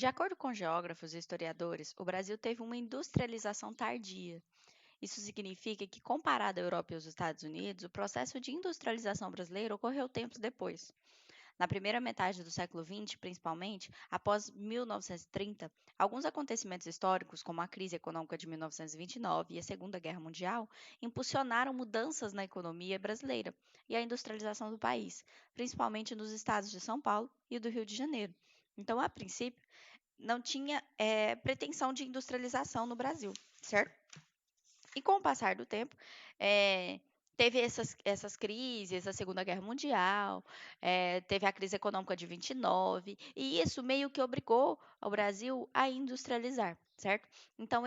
De acordo com geógrafos e historiadores, o Brasil teve uma industrialização tardia. Isso significa que, comparado à Europa e aos Estados Unidos, o processo de industrialização brasileiro ocorreu tempos depois. Na primeira metade do século XX, principalmente, após 1930, alguns acontecimentos históricos, como a crise econômica de 1929 e a Segunda Guerra Mundial, impulsionaram mudanças na economia brasileira e a industrialização do país, principalmente nos estados de São Paulo e do Rio de Janeiro. Então, a princípio, não tinha pretensão de industrialização no Brasil, certo? E com o passar do tempo, eh, teve essas crises, a Segunda Guerra Mundial, teve a crise econômica de 29, e isso meio que obrigou o Brasil a industrializar, certo? Então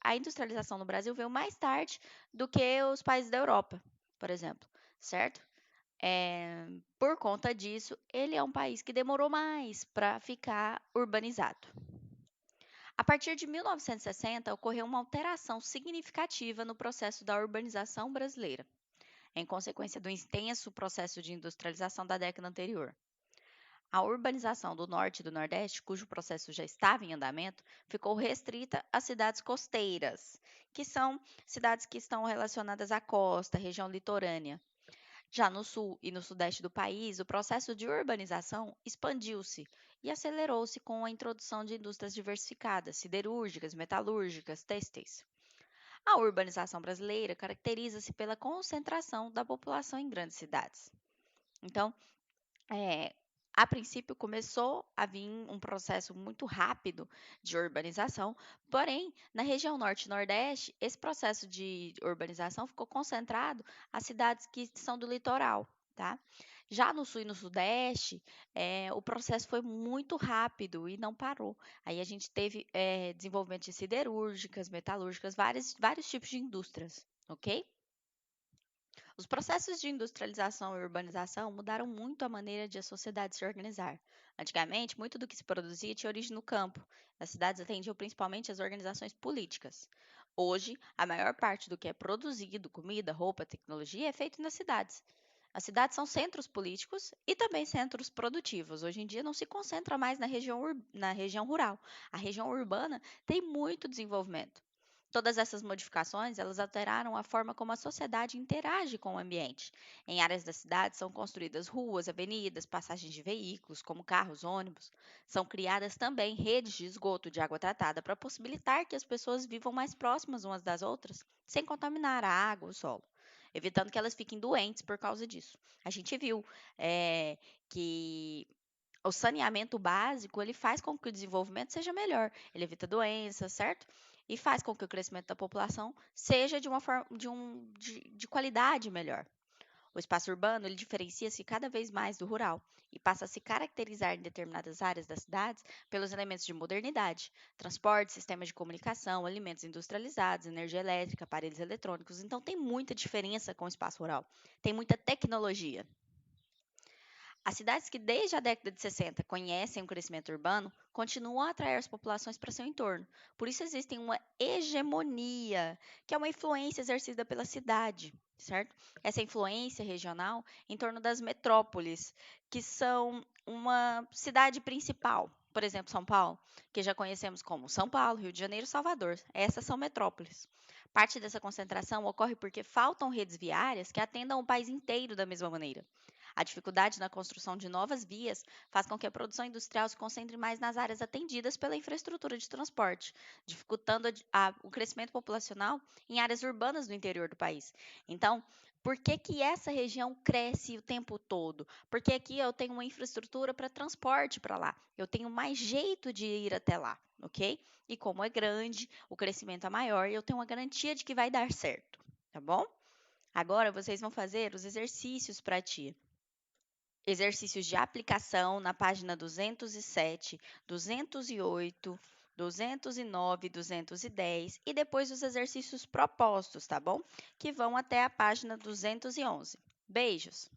a industrialização no Brasil veio mais tarde do que os países da Europa, por exemplo, certo? Por conta disso, ele é um país que demorou mais para ficar urbanizado. A partir de 1960, ocorreu uma alteração significativa no processo da urbanização brasileira, em consequência do intenso processo de industrialização da década anterior. A urbanização do Norte e do Nordeste, cujo processo já estava em andamento, ficou restrita às cidades costeiras, que são cidades que estão relacionadas à costa, região litorânea. Já no sul e no sudeste do país, o processo de urbanização expandiu-se e acelerou-se com a introdução de indústrias diversificadas, siderúrgicas, metalúrgicas, têxteis. A urbanização brasileira caracteriza-se pela concentração da população em grandes cidades. Então, é, a princípio começou a vir um processo muito rápido de urbanização, porém, na região norte e nordeste, esse processo de urbanização ficou concentrado às cidades que são do litoral, tá? Já no sul e no sudeste, o processo foi muito rápido e não parou. Aí a gente teve desenvolvimento de siderúrgicas, metalúrgicas, vários tipos de indústrias, ok? Os processos de industrialização e urbanização mudaram muito a maneira de a sociedade se organizar. Antigamente, muito do que se produzia tinha origem no campo. As cidades atendiam principalmente às organizações políticas. Hoje, a maior parte do que é produzido, comida, roupa, tecnologia, é feito nas cidades. As cidades são centros políticos e também centros produtivos. Hoje em dia não se concentra mais na região rural. A região urbana tem muito desenvolvimento. Todas essas modificações, elas alteraram a forma como a sociedade interage com o ambiente. Em áreas da cidade são construídas ruas, avenidas, passagens de veículos, como carros, ônibus. São criadas também redes de esgoto de água tratada para possibilitar que as pessoas vivam mais próximas umas das outras, sem contaminar a água ou o solo, evitando que elas fiquem doentes por causa disso. A gente viu que o saneamento básico, ele faz com que o desenvolvimento seja melhor. Ele evita doenças, certo? E faz com que o crescimento da população seja de uma forma de qualidade melhor. O espaço urbano, ele diferencia-se cada vez mais do rural e passa a se caracterizar em determinadas áreas das cidades pelos elementos de modernidade, transporte, sistemas de comunicação, alimentos industrializados, energia elétrica, aparelhos eletrônicos. Então tem muita diferença com o espaço rural. Tem muita tecnologia. As cidades que desde a década de 60 conhecem o crescimento urbano continuam a atrair as populações para seu entorno. Por isso existe uma hegemonia, que é uma influência exercida pela cidade, certo? Essa influência regional em torno das metrópoles, que são uma cidade principal. Por exemplo, São Paulo, que já conhecemos como São Paulo, Rio de Janeiro, Salvador. Essas são metrópoles. Parte dessa concentração ocorre porque faltam redes viárias que atendam o país inteiro da mesma maneira. A dificuldade na construção de novas vias faz com que a produção industrial se concentre mais nas áreas atendidas pela infraestrutura de transporte, dificultando o crescimento populacional em áreas urbanas do interior do país. Então, por que, que essa região cresce o tempo todo? Porque aqui eu tenho uma infraestrutura para transporte para lá. Eu tenho mais jeito de ir até lá, ok? E como é grande, o crescimento é maior e eu tenho uma garantia de que vai dar certo, tá bom? Agora vocês vão fazer os exercícios para ti. Exercícios de aplicação na página 207, 208, 209, 210 e depois os exercícios propostos, tá bom? Que vão até a página 211. Beijos!